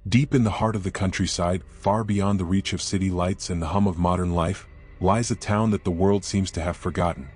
Deep in the heart of the countryside, far beyond the reach of city lights and the hum of modern life, lies a town that the world seems to have forgotten.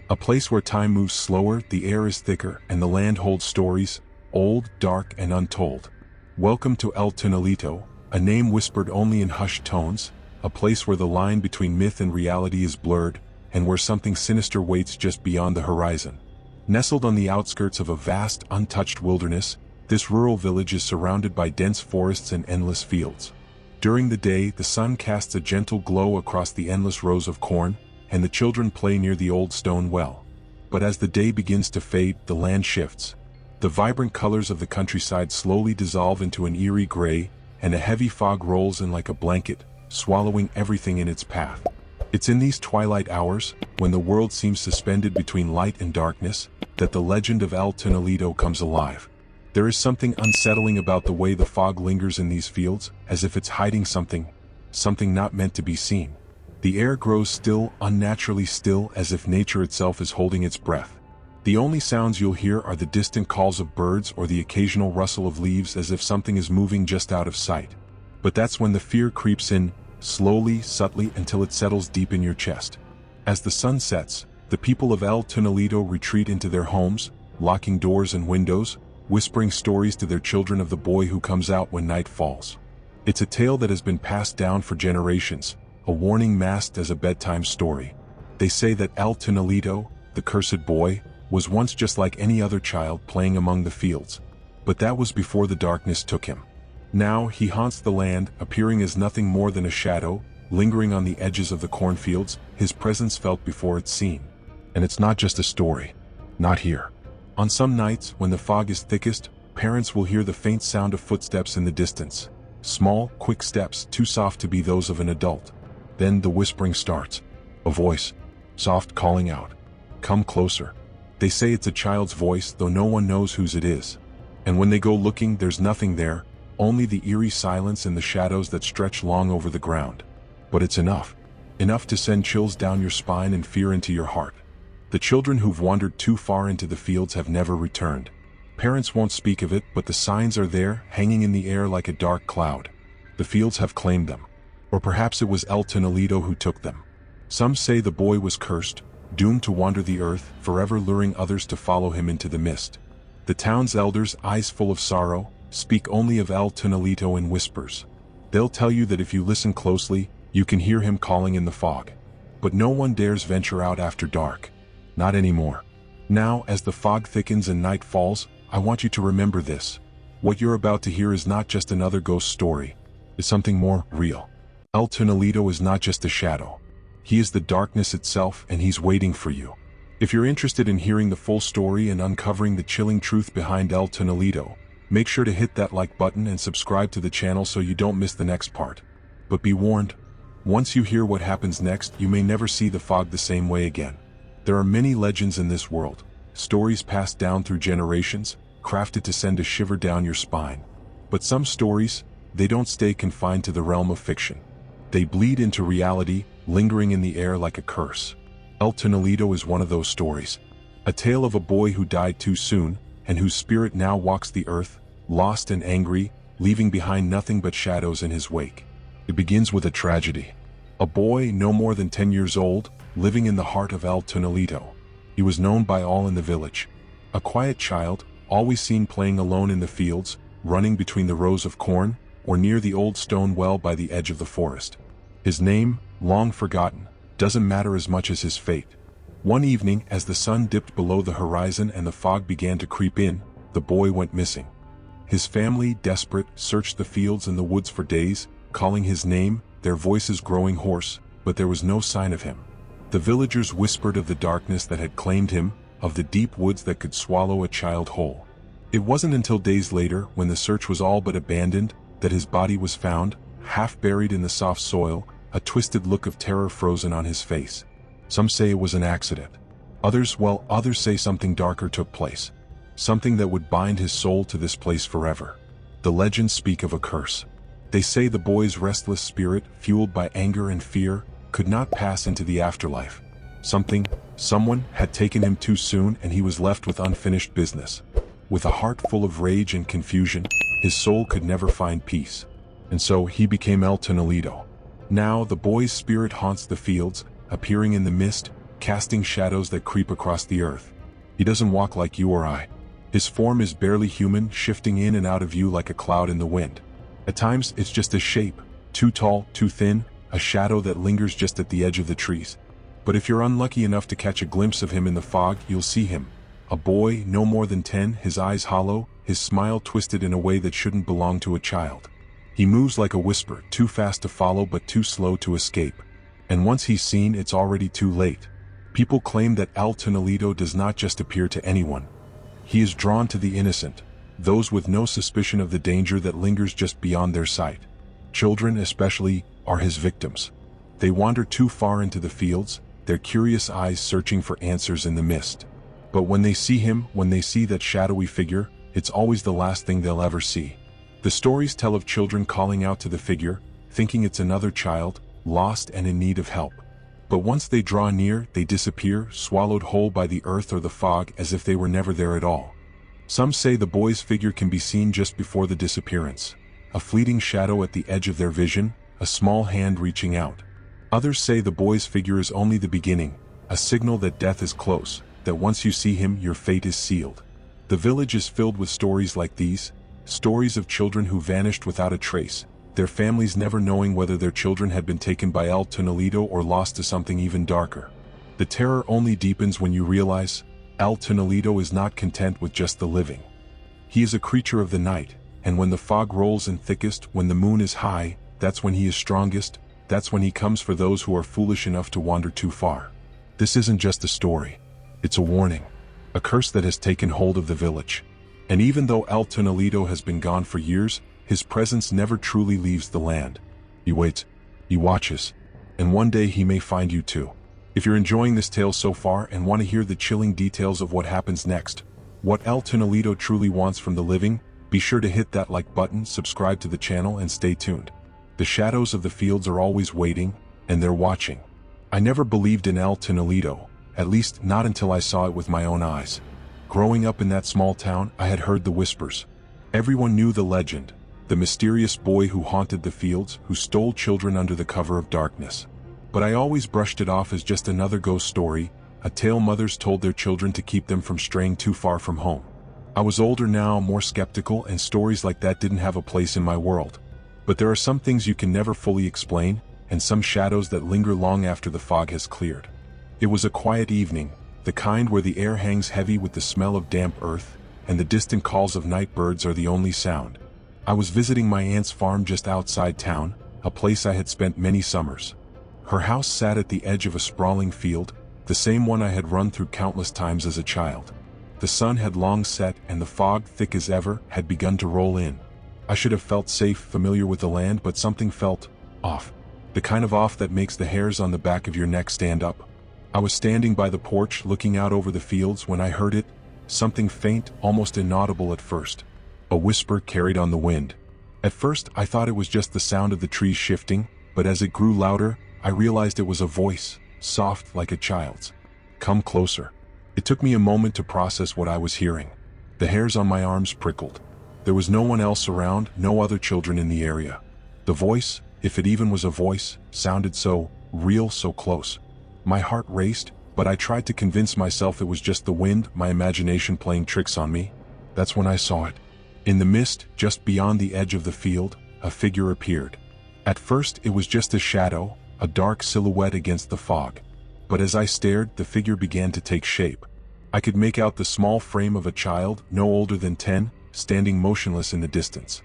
A place where time moves slower, the air is thicker, and the land holds stories, old, dark, and untold. Welcome to El Tunalito, a name whispered only in hushed tones, a place where the line between myth and reality is blurred, and where something sinister waits just beyond the horizon. Nestled on the outskirts of a vast, untouched wilderness, this rural village is surrounded by dense forests and endless fields. During the day, the sun casts a gentle glow across the endless rows of corn, and the children play near the old stone well. But as the day begins to fade, the land shifts. The vibrant colors of the countryside slowly dissolve into an eerie gray, and a heavy fog rolls in like a blanket, swallowing everything in its path. It's in these twilight hours, when the world seems suspended between light and darkness, that the legend of El Tunalito comes alive. There is something unsettling about the way the fog lingers in these fields, as if it's hiding something not meant to be seen. The air grows still, unnaturally still, as if nature itself is holding its breath. The only sounds you'll hear are the distant calls of birds or the occasional rustle of leaves, as if something is moving just out of sight. But that's when the fear creeps in, slowly, subtly, until it settles deep in your chest. As the sun sets, the people of El Tunalito retreat into their homes, locking doors and windows, whispering stories to their children of the boy who comes out when night falls. It's a tale that has been passed down for generations, a warning masked as a bedtime story. They say that El Tunalito, the cursed boy, was once just like any other child playing among the fields. But that was before the darkness took him. Now he haunts the land, appearing as nothing more than a shadow, lingering on the edges of the cornfields, his presence felt before it's seen. And it's not just a story. Not here. On some nights, when the fog is thickest, parents will hear the faint sound of footsteps in the distance. Small, quick steps, too soft to be those of an adult. Then the whispering starts. A voice. Soft, calling out. Come closer. They say it's a child's voice, though no one knows whose it is. And when they go looking, there's nothing there, only the eerie silence and the shadows that stretch long over the ground. But it's enough. Enough to send chills down your spine and fear into your heart. The children who've wandered too far into the fields have never returned. Parents won't speak of it, but the signs are there, hanging in the air like a dark cloud. The fields have claimed them. Or perhaps it was El Tunalito who took them. Some say the boy was cursed, doomed to wander the earth, forever luring others to follow him into the mist. The town's elders, eyes full of sorrow, speak only of El Tunalito in whispers. They'll tell you that if you listen closely, you can hear him calling in the fog. But no one dares venture out after dark. Not anymore. Now, as the fog thickens and night falls, I want you to remember this. What you're about to hear is not just another ghost story. It's something more real. El Tunalito is not just a shadow. He is the darkness itself, and he's waiting for you. If you're interested in hearing the full story and uncovering the chilling truth behind El Tunalito, make sure to hit that like button and subscribe to the channel so you don't miss the next part. But be warned, once you hear what happens next, you may never see the fog the same way again. There are many legends in this world, stories passed down through generations, crafted to send a shiver down your spine. But some stories, they don't stay confined to the realm of fiction. They bleed into reality, lingering in the air like a curse. El Tunalito is one of those stories. A tale of a boy who died too soon, and whose spirit now walks the earth, lost and angry, leaving behind nothing but shadows in his wake. It begins with a tragedy. A boy no more than 10 years old, living in the heart of El Tunalito. He was known by all in the village. A quiet child, always seen playing alone in the fields, running between the rows of corn, or near the old stone well by the edge of the forest. His name, long forgotten, doesn't matter as much as his fate. One evening, as the sun dipped below the horizon and the fog began to creep in, the boy went missing. His family, desperate, searched the fields and the woods for days, calling his name, their voices growing hoarse, but there was no sign of him. The villagers whispered of the darkness that had claimed him, of the deep woods that could swallow a child whole. It wasn't until days later, when the search was all but abandoned, that his body was found, half buried in the soft soil, a twisted look of terror frozen on his face. Some say it was an accident. Others say something darker took place. Something that would bind his soul to this place forever. The legends speak of a curse. They say the boy's restless spirit, fueled by anger and fear, could not pass into the afterlife. Someone had taken him too soon, and he was left with unfinished business. With a heart full of rage and confusion, his soul could never find peace. And so he became El Tunalito. Now the boy's spirit haunts the fields, appearing in the mist, casting shadows that creep across the earth. He doesn't walk like you or I. His form is barely human, shifting in and out of view like a cloud in the wind. At times, it's just a shape, too tall, too thin, a shadow that lingers just at the edge of the trees. But if you're unlucky enough to catch a glimpse of him in the fog, you'll see him. A boy, no more than 10, his eyes hollow, his smile twisted in a way that shouldn't belong to a child. He moves like a whisper, too fast to follow but too slow to escape. And once he's seen, it's already too late. People claim that El Tunalito does not just appear to anyone. He is drawn to the innocent, those with no suspicion of the danger that lingers just beyond their sight. Children, especially, are his victims. They wander too far into the fields, their curious eyes searching for answers in the mist. But when they see him, when they see that shadowy figure, it's always the last thing they'll ever see. The stories tell of children calling out to the figure, thinking it's another child, lost and in need of help. But once they draw near, they disappear, swallowed whole by the earth or the fog as if they were never there at all. Some say the boy's figure can be seen just before the disappearance. A fleeting shadow at the edge of their vision, a small hand reaching out. Others say the boy's figure is only the beginning, a signal that death is close, that once you see him, your fate is sealed. The village is filled with stories like these, stories of children who vanished without a trace, their families never knowing whether their children had been taken by El Tunalito or lost to something even darker. The terror only deepens when you realize El Tunalito is not content with just the living. He is a creature of the night, and when the fog rolls in thickest, when the moon is high, that's when he is strongest, that's when he comes for those who are foolish enough to wander too far. This isn't just a story. It's a warning, a curse that has taken hold of the village. And even though El Tunalito has been gone for years, his presence never truly leaves the land. He waits, he watches, and one day he may find you too. If you're enjoying this tale so far and want to hear the chilling details of what happens next, what El Tunalito truly wants from the living, be sure to hit that like button, subscribe to the channel, and stay tuned. The shadows of the fields are always waiting, and they're watching. I never believed in El Tunalito, at least not until I saw it with my own eyes. Growing up in that small town, I had heard the whispers. Everyone knew the legend, the mysterious boy who haunted the fields, who stole children under the cover of darkness. But I always brushed it off as just another ghost story, a tale mothers told their children to keep them from straying too far from home. I was older now, more skeptical, and stories like that didn't have a place in my world. But there are some things you can never fully explain, and some shadows that linger long after the fog has cleared. It was a quiet evening, the kind where the air hangs heavy with the smell of damp earth, and the distant calls of night birds are the only sound. I was visiting my aunt's farm just outside town, a place I had spent many summers. Her house sat at the edge of a sprawling field, the same one I had run through countless times as a child. The sun had long set and the fog, thick as ever, had begun to roll in. I should have felt safe, familiar with the land, but something felt off. The kind of off that makes the hairs on the back of your neck stand up. I was standing by the porch looking out over the fields when I heard it, something faint, almost inaudible at first. A whisper carried on the wind. At first, I thought it was just the sound of the trees shifting, but as it grew louder, I realized it was a voice, soft like a child's. Come closer. It took me a moment to process what I was hearing. The hairs on my arms prickled. There was no one else around, no other children in the area. The voice, if it even was a voice, sounded so real, so close. My heart raced, but I tried to convince myself it was just the wind, my imagination playing tricks on me. That's when I saw it. In the mist, just beyond the edge of the field, a figure appeared. At first, it was just a shadow, a dark silhouette against the fog. But as I stared, the figure began to take shape. I could make out the small frame of a child, no older than 10, standing motionless in the distance.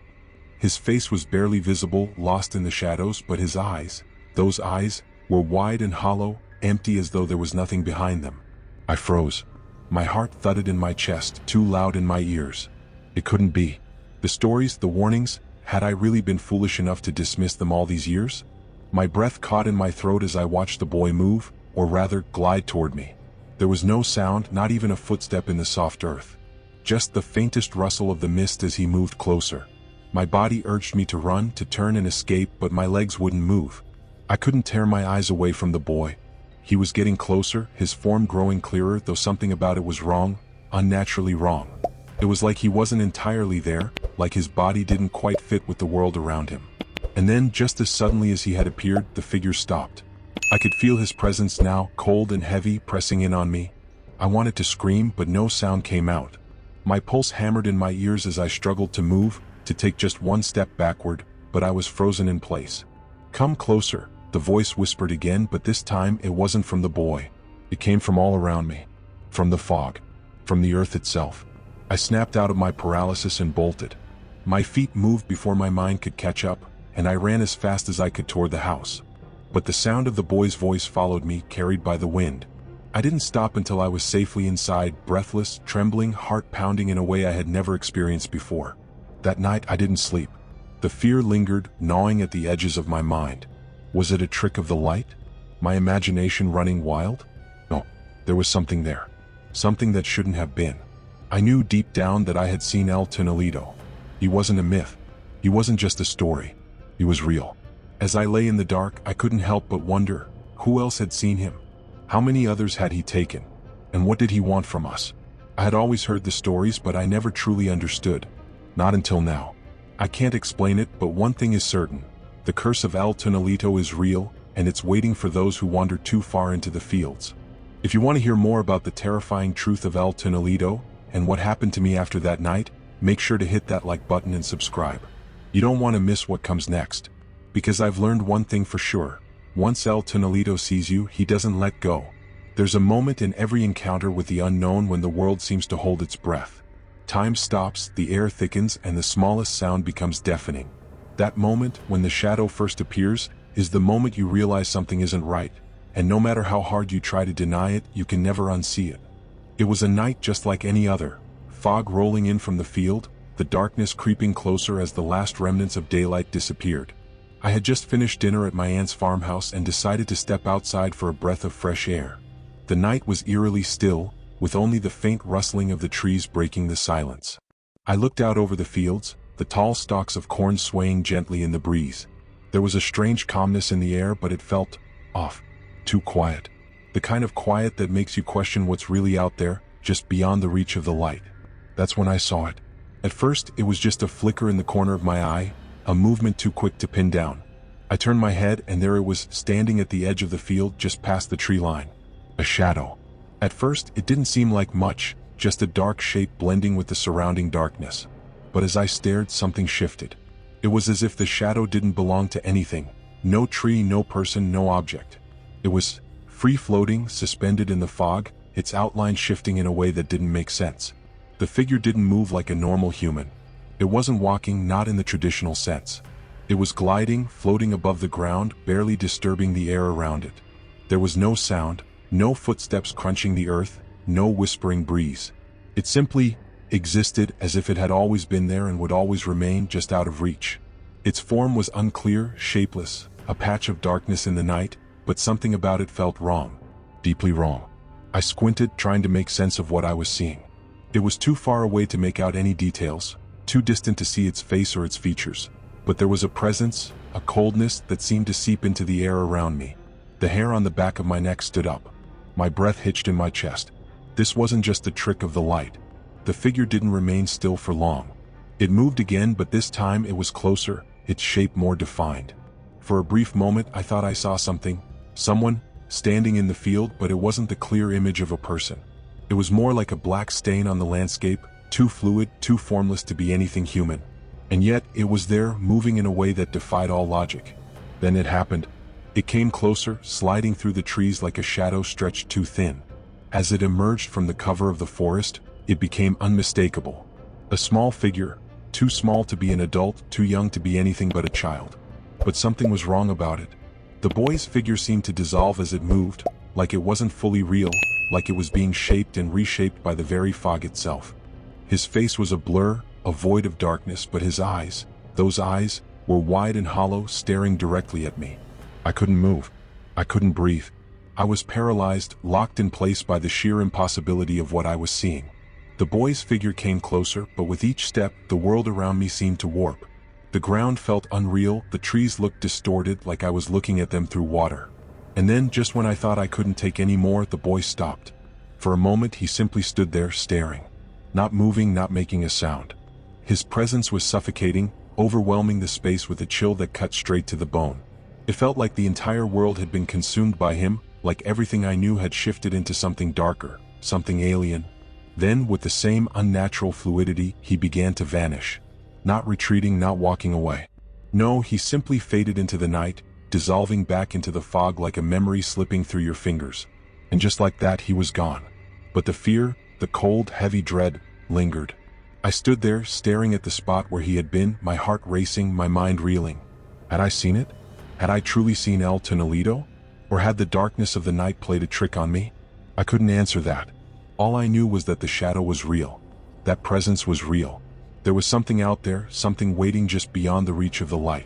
His face was barely visible, lost in the shadows, but his eyes, those eyes, were wide and hollow, empty as though there was nothing behind them. I froze. My heart thudded in my chest, too loud in my ears. It couldn't be. The stories, the warnings, had I really been foolish enough to dismiss them all these years? My breath caught in my throat as I watched the boy move, or rather, glide toward me. There was no sound, not even a footstep in the soft earth. Just the faintest rustle of the mist as he moved closer. My body urged me to run, to turn and escape, but my legs wouldn't move. I couldn't tear my eyes away from the boy. He was getting closer, his form growing clearer, though something about it was wrong, unnaturally wrong. It was like he wasn't entirely there, like his body didn't quite fit with the world around him. And then, just as suddenly as he had appeared, the figure stopped. I could feel his presence now, cold and heavy, pressing in on me. I wanted to scream, but no sound came out. My pulse hammered in my ears as I struggled to move, to take just one step backward, but I was frozen in place. "Come closer," the voice whispered again, but this time it wasn't from the boy. It came from all around me. From the fog. From the earth itself. I snapped out of my paralysis and bolted. My feet moved before my mind could catch up, and I ran as fast as I could toward the house. But the sound of the boy's voice followed me, carried by the wind. I didn't stop until I was safely inside, breathless, trembling, heart pounding in a way I had never experienced before. That night I didn't sleep. The fear lingered, gnawing at the edges of my mind. Was it a trick of the light? My imagination running wild? No, there was something there. Something that shouldn't have been. I knew deep down that I had seen El Tunalito. He wasn't a myth. He wasn't just a story. He was real. As I lay in the dark, I couldn't help but wonder, who else had seen him? How many others had he taken? And what did he want from us? I had always heard the stories, but I never truly understood. Not until now. I can't explain it, but one thing is certain. The curse of El Tunalito is real, and it's waiting for those who wander too far into the fields. If you want to hear more about the terrifying truth of El Tunalito, and what happened to me after that night, make sure to hit that like button and subscribe. You don't want to miss what comes next. Because I've learned one thing for sure. Once El Tunalito sees you, he doesn't let go. There's a moment in every encounter with the unknown when the world seems to hold its breath. Time stops, the air thickens, and the smallest sound becomes deafening. That moment, when the shadow first appears, is the moment you realize something isn't right. And no matter how hard you try to deny it, you can never unsee it. It was a night just like any other. Fog rolling in from the field, the darkness creeping closer as the last remnants of daylight disappeared. I had just finished dinner at my aunt's farmhouse and decided to step outside for a breath of fresh air. The night was eerily still, with only the faint rustling of the trees breaking the silence. I looked out over the fields, the tall stalks of corn swaying gently in the breeze. There was a strange calmness in the air, but it felt off, too quiet. The kind of quiet that makes you question what's really out there, just beyond the reach of the light. That's when I saw it. At first, it was just a flicker in the corner of my eye, a movement too quick to pin down. I turned my head and there it was, standing at the edge of the field just past the tree line. A shadow. At first, it didn't seem like much, just a dark shape blending with the surrounding darkness. But as I stared, something shifted. It was as if the shadow didn't belong to anything. No tree, no person, no object. It was free-floating, suspended in the fog, its outline shifting in a way that didn't make sense. The figure didn't move like a normal human. It wasn't walking, not in the traditional sense. It was gliding, floating above the ground, barely disturbing the air around it. There was no sound, no footsteps crunching the earth, no whispering breeze. It simply existed as if it had always been there and would always remain, just out of reach. Its form was unclear, shapeless, a patch of darkness in the night, but something about it felt wrong. Deeply wrong. I squinted, trying to make sense of what I was seeing. It was too far away to make out any details, too distant to see its face or its features. But there was a presence, a coldness that seemed to seep into the air around me. The hair on the back of my neck stood up. My breath hitched in my chest. This wasn't just a trick of the light. The figure didn't remain still for long. It moved again, but this time it was closer, its shape more defined. For a brief moment I thought I saw something, someone, standing in the field, but it wasn't the clear image of a person. It was more like a black stain on the landscape, too fluid, too formless to be anything human. And yet, it was there, moving in a way that defied all logic. Then it happened. It came closer, sliding through the trees like a shadow stretched too thin. As it emerged from the cover of the forest, it became unmistakable. A small figure, too small to be an adult, too young to be anything but a child. But something was wrong about it. The boy's figure seemed to dissolve as it moved, like it wasn't fully real, like it was being shaped and reshaped by the very fog itself. His face was a blur, a void of darkness, but his eyes, those eyes, were wide and hollow, staring directly at me. I couldn't move. I couldn't breathe. I was paralyzed, locked in place by the sheer impossibility of what I was seeing. The boy's figure came closer, but with each step, the world around me seemed to warp. The ground felt unreal, the trees looked distorted, like I was looking at them through water. And then, just when I thought I couldn't take any more, the boy stopped. For a moment he simply stood there, staring. not moving, not making a sound. His presence was suffocating, overwhelming the space with a chill that cut straight to the bone. It felt like the entire world had been consumed by him, like everything I knew had shifted into something darker, something alien. Then, with the same unnatural fluidity, he began to vanish. Not retreating, not walking away. No, he simply faded into the night, dissolving back into the fog like a memory slipping through your fingers. And just like that, he was gone. But the fear, the cold, heavy dread, lingered. I stood there, staring at the spot where he had been, my heart racing, my mind reeling. Had I seen it? Had I truly seen El Tunalito? Or had the darkness of the night played a trick on me? I couldn't answer that. All I knew was that the shadow was real. That presence was real. There was something out there, something waiting just beyond the reach of the light.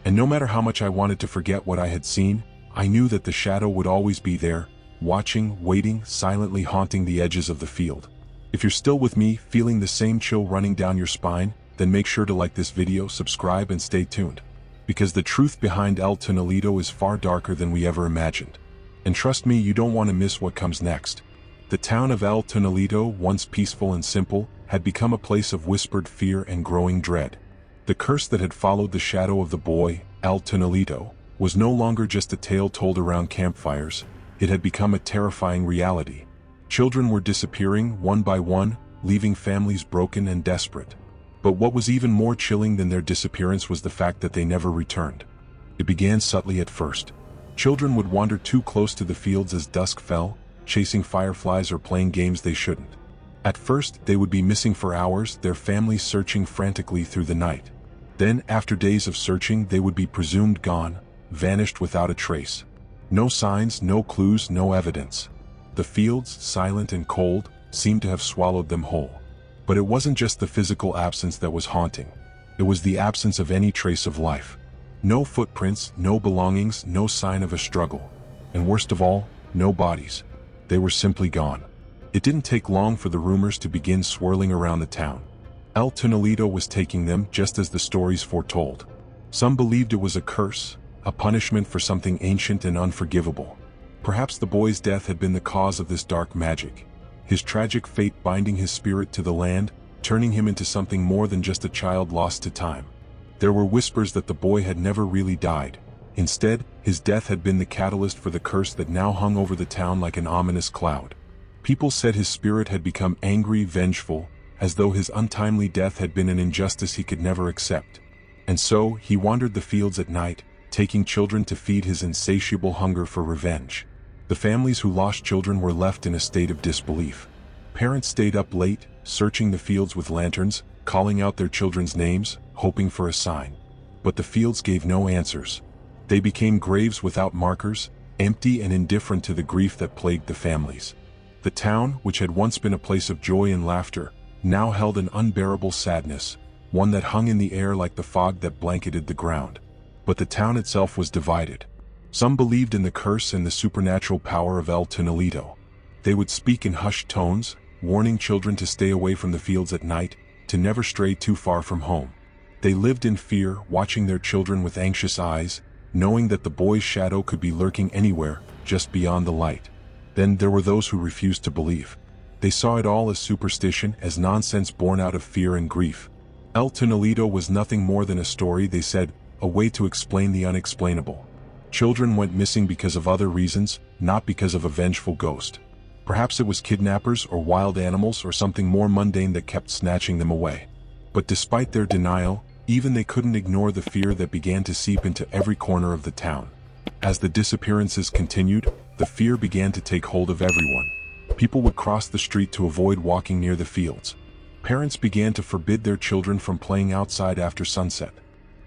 And no matter how much I wanted to forget what I had seen, I knew that the shadow would always be there, watching, waiting, silently haunting the edges of the field. If you're still with me, feeling the same chill running down your spine, then make sure to like this video, subscribe, and stay tuned. Because the truth behind El Tunalito is far darker than we ever imagined. And trust me, you don't want to miss what comes next. The town of El Tunalito, once peaceful and simple, had become a place of whispered fear and growing dread. The curse that had followed the shadow of the boy, El Tunalito, was no longer just a tale told around campfires. It had become a terrifying reality. Children were disappearing, one by one, leaving families broken and desperate. But what was even more chilling than their disappearance was the fact that they never returned. It began subtly at first. Children would wander too close to the fields as dusk fell, chasing fireflies or playing games they shouldn't. At first, they would be missing for hours, their families searching frantically through the night. Then, after days of searching, they would be presumed gone, vanished without a trace. No signs, no clues, no evidence. The fields, silent and cold, seemed to have swallowed them whole. But it wasn't just the physical absence that was haunting. It was the absence of any trace of life. No footprints, no belongings, no sign of a struggle. And worst of all, no bodies. They were simply gone. It didn't take long for the rumors to begin swirling around the town. El Tunalito was taking them just as the stories foretold. Some believed it was a curse, a punishment for something ancient and unforgivable. Perhaps the boy's death had been the cause of this dark magic. His tragic fate binding his spirit to the land, turning him into something more than just a child lost to time. There were whispers that the boy had never really died. Instead, his death had been the catalyst for the curse that now hung over the town like an ominous cloud. People said his spirit had become angry, vengeful, as though his untimely death had been an injustice he could never accept. And so, he wandered the fields at night, taking children to feed his insatiable hunger for revenge. The families who lost children were left in a state of disbelief. Parents stayed up late, searching the fields with lanterns, calling out their children's names, hoping for a sign. But the fields gave no answers. They became graves without markers, empty and indifferent to the grief that plagued the families. The town, which had once been a place of joy and laughter, now held an unbearable sadness, one that hung in the air like the fog that blanketed the ground. But the town itself was divided. Some believed in the curse and the supernatural power of El Tunalito. They would speak in hushed tones, warning children to stay away from the fields at night, to never stray too far from home. They lived in fear, watching their children with anxious eyes, knowing that the boy's shadow could be lurking anywhere, just beyond the light. Then there were those who refused to believe. They saw it all as superstition, as nonsense born out of fear and grief. El Tunalito was nothing more than a story, they said, a way to explain the unexplainable. Children went missing because of other reasons, not because of a vengeful ghost. Perhaps it was kidnappers or wild animals or something more mundane that kept snatching them away. But despite their denial, even they couldn't ignore the fear that began to seep into every corner of the town. As the disappearances continued, the fear began to take hold of everyone. People would cross the street to avoid walking near the fields. Parents began to forbid their children from playing outside after sunset.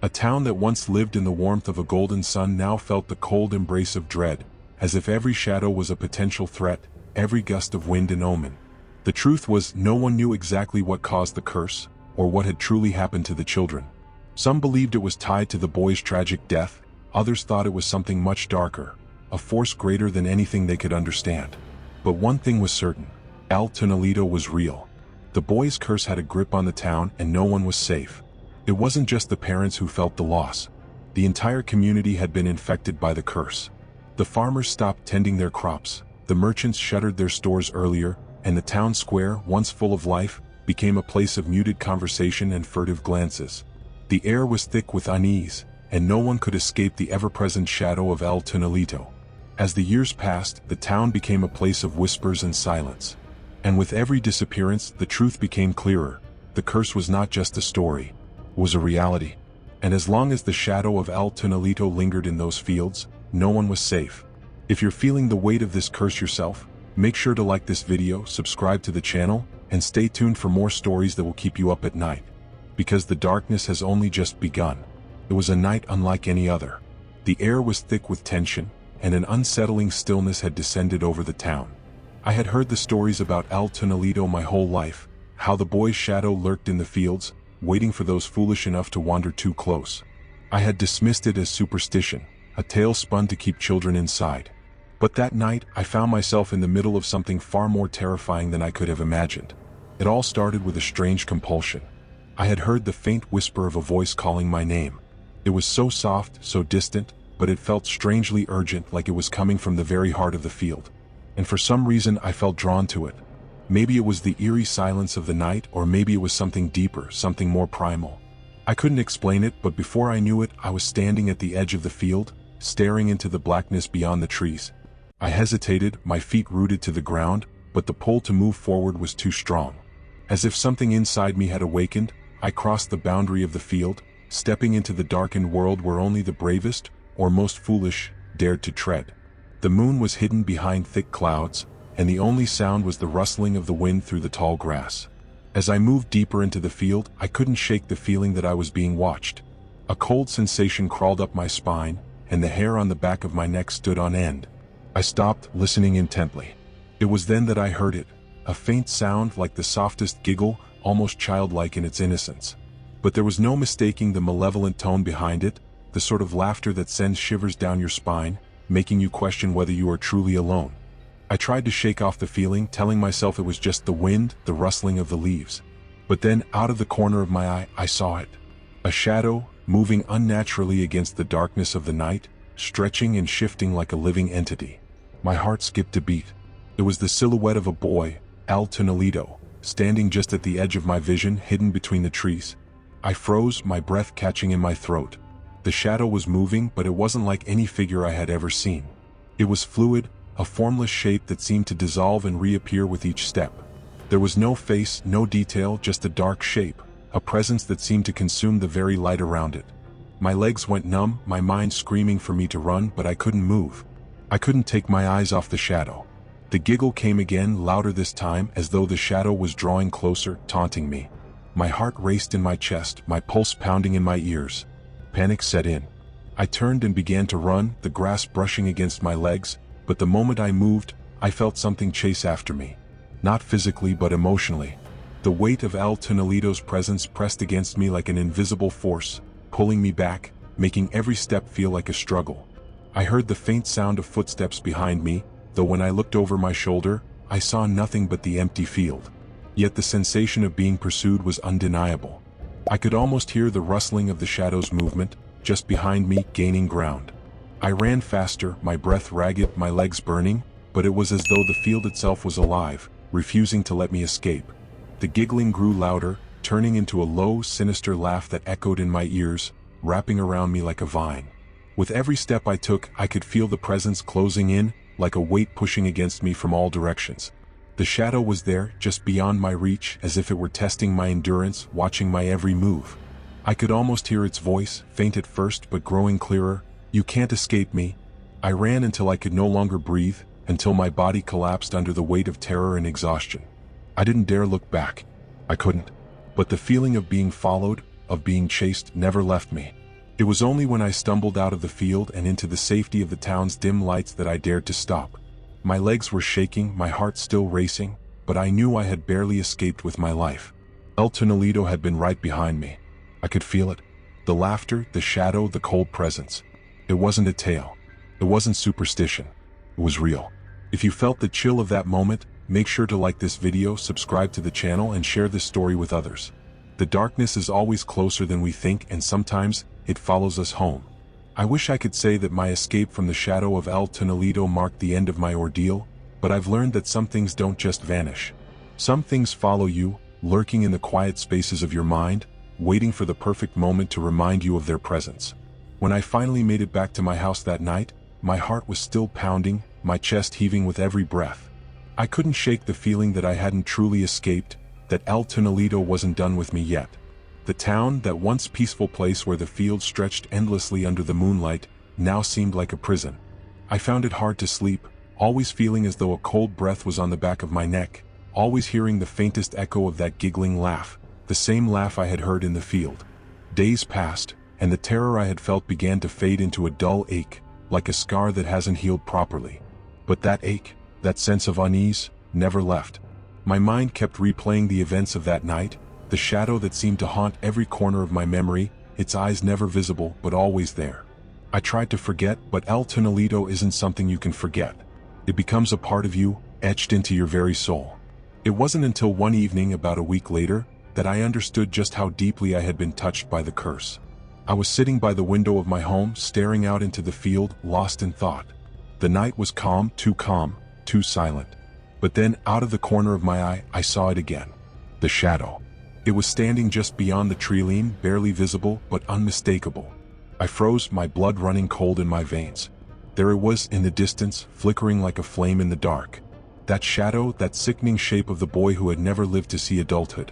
A town that once lived in the warmth of a golden sun now felt the cold embrace of dread, as if every shadow was a potential threat, every gust of wind an omen. The truth was, no one knew exactly what caused the curse, or what had truly happened to the children. Some believed it was tied to the boy's tragic death, others thought it was something much darker, a force greater than anything they could understand. But one thing was certain: El Tunalito was real. The boy's curse had a grip on the town, and no one was safe. It wasn't just the parents who felt the loss. The entire community had been infected by the curse. The farmers stopped tending their crops, the merchants shuttered their stores earlier, and the town square, once full of life, became a place of muted conversation and furtive glances. The air was thick with unease, and no one could escape the ever-present shadow of El Tunalito. As the years passed, the town became a place of whispers and silence. And with every disappearance, the truth became clearer. The curse was not just a story, it was a reality. And as long as the shadow of El Tunalito lingered in those fields, no one was safe. If you're feeling the weight of this curse yourself, make sure to like this video, subscribe to the channel, and stay tuned for more stories that will keep you up at night. Because the darkness has only just begun. It was a night unlike any other. The air was thick with tension, and an unsettling stillness had descended over the town. I had heard the stories about El Tunalito my whole life, how the boy's shadow lurked in the fields, waiting for those foolish enough to wander too close. I had dismissed it as superstition, a tale spun to keep children inside. But that night, I found myself in the middle of something far more terrifying than I could have imagined. It all started with a strange compulsion. I had heard the faint whisper of a voice calling my name. It was so soft, so distant, but it felt strangely urgent, like it was coming from the very heart of the field. And for some reason I felt drawn to it. Maybe it was the eerie silence of the night, or maybe it was something deeper, something more primal. I couldn't explain it, but before I knew it, I was standing at the edge of the field, staring into the blackness beyond the trees. I hesitated, my feet rooted to the ground, but the pull to move forward was too strong. As if something inside me had awakened, I crossed the boundary of the field, stepping into the darkened world where only the bravest, or most foolish, dared to tread. The moon was hidden behind thick clouds, and the only sound was the rustling of the wind through the tall grass. As I moved deeper into the field, I couldn't shake the feeling that I was being watched. A cold sensation crawled up my spine, and the hair on the back of my neck stood on end. I stopped, listening intently. It was then that I heard it, a faint sound like the softest giggle, almost childlike in its innocence. But there was no mistaking the malevolent tone behind it, the sort of laughter that sends shivers down your spine, making you question whether you are truly alone. I tried to shake off the feeling, telling myself it was just the wind, the rustling of the leaves. But then, out of the corner of my eye, I saw it. A shadow, moving unnaturally against the darkness of the night, stretching and shifting like a living entity. My heart skipped a beat. It was the silhouette of a boy, El Tunalito, standing just at the edge of my vision, hidden between the trees. I froze, my breath catching in my throat. The shadow was moving, but it wasn't like any figure I had ever seen. It was fluid, a formless shape that seemed to dissolve and reappear with each step. There was no face, no detail, just a dark shape, a presence that seemed to consume the very light around it. My legs went numb, my mind screaming for me to run, but I couldn't move. I couldn't take my eyes off the shadow. The giggle came again, louder this time, as though the shadow was drawing closer, taunting me. My heart raced in my chest, my pulse pounding in my ears. Panic set in. I turned and began to run, the grass brushing against my legs, but the moment I moved, I felt something chase after me. Not physically but emotionally. The weight of El Tunalito's presence pressed against me like an invisible force, pulling me back, making every step feel like a struggle. I heard the faint sound of footsteps behind me, though when I looked over my shoulder, I saw nothing but the empty field. Yet the sensation of being pursued was undeniable. I could almost hear the rustling of the shadow's movement, just behind me, gaining ground. I ran faster, my breath ragged, my legs burning, but it was as though the field itself was alive, refusing to let me escape. The giggling grew louder, turning into a low, sinister laugh that echoed in my ears, wrapping around me like a vine. With every step I took, I could feel the presence closing in, like a weight pushing against me from all directions. The shadow was there, just beyond my reach, as if it were testing my endurance, watching my every move. I could almost hear its voice, faint at first but growing clearer. "You can't escape me." I ran until I could no longer breathe, until my body collapsed under the weight of terror and exhaustion. I didn't dare look back. I couldn't. But the feeling of being followed, of being chased, never left me. It was only when I stumbled out of the field and into the safety of the town's dim lights that I dared to stop. My legs were shaking, my heart still racing, but I knew I had barely escaped with my life. El Tunalito had been right behind me. I could feel it. The laughter, the shadow, the cold presence. It wasn't a tale. It wasn't superstition. It was real. If you felt the chill of that moment, make sure to like this video, subscribe to the channel, and share this story with others. The darkness is always closer than we think, and sometimes it follows us home. I wish I could say that my escape from the shadow of El Tunalito marked the end of my ordeal, but I've learned that some things don't just vanish. Some things follow you, lurking in the quiet spaces of your mind, waiting for the perfect moment to remind you of their presence. When I finally made it back to my house that night, my heart was still pounding, my chest heaving with every breath. I couldn't shake the feeling that I hadn't truly escaped, that El Tunalito wasn't done with me yet. The town, that once peaceful place where the fields stretched endlessly under the moonlight, now seemed like a prison. I found it hard to sleep, always feeling as though a cold breath was on the back of my neck, always hearing the faintest echo of that giggling laugh, the same laugh I had heard in the field. Days passed, and the terror I had felt began to fade into a dull ache, like a scar that hasn't healed properly. But that ache, that sense of unease, never left. My mind kept replaying the events of that night, the shadow that seemed to haunt every corner of my memory, its eyes never visible but always there. I tried to forget, but El Tunalito isn't something you can forget. It becomes a part of you, etched into your very soul. It wasn't until one evening about a week later that I understood just how deeply I had been touched by the curse. I was sitting by the window of my home, staring out into the field, lost in thought. The night was calm, too silent. But then, out of the corner of my eye, I saw it again. The shadow. It was standing just beyond the tree line, barely visible, but unmistakable. I froze, my blood running cold in my veins. There it was in the distance, flickering like a flame in the dark. That shadow, that sickening shape of the boy who had never lived to see adulthood.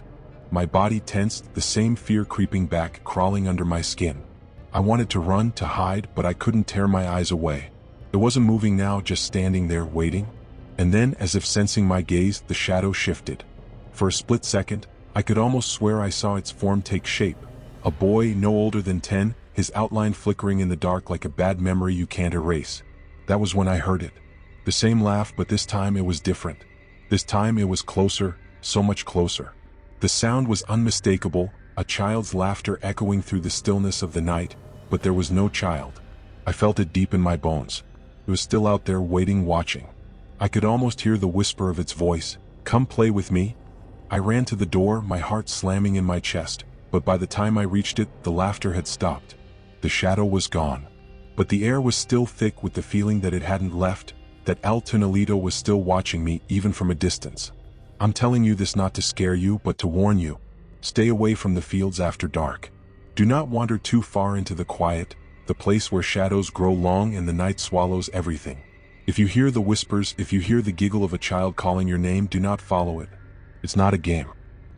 My body tensed, the same fear creeping back, crawling under my skin. I wanted to run, to hide, but I couldn't tear my eyes away. It wasn't moving now, just standing there, waiting. And then, as if sensing my gaze, the shadow shifted. For a split second, I could almost swear I saw its form take shape. A boy no older than 10, his outline flickering in the dark like a bad memory you can't erase. That was when I heard it. The same laugh, but this time it was different. This time it was closer, so much closer. The sound was unmistakable, a child's laughter echoing through the stillness of the night, but there was no child. I felt it deep in my bones. It was still out there waiting, watching. I could almost hear the whisper of its voice, "Come play with me." I ran to the door, my heart slamming in my chest, but by the time I reached it, the laughter had stopped. The shadow was gone. But the air was still thick with the feeling that it hadn't left, that El Tunalito was still watching me, even from a distance. I'm telling you this not to scare you, but to warn you. Stay away from the fields after dark. Do not wander too far into the quiet, the place where shadows grow long and the night swallows everything. If you hear the whispers, if you hear the giggle of a child calling your name, do not follow it. It's not a game.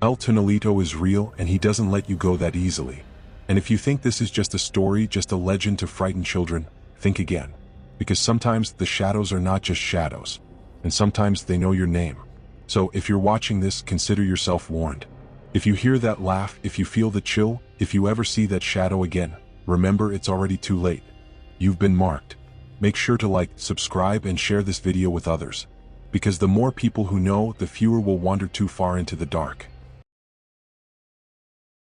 El Tunalito is real, and he doesn't let you go that easily. And if you think this is just a story, just a legend to frighten children, think again. Because sometimes the shadows are not just shadows, and sometimes they know your name. So if you're watching this, consider yourself warned. If you hear that laugh, if you feel the chill, if you ever see that shadow again, remember it's already too late. You've been marked. Make sure to like, subscribe, and share this video with others. Because the more people who know, the fewer will wander too far into the dark.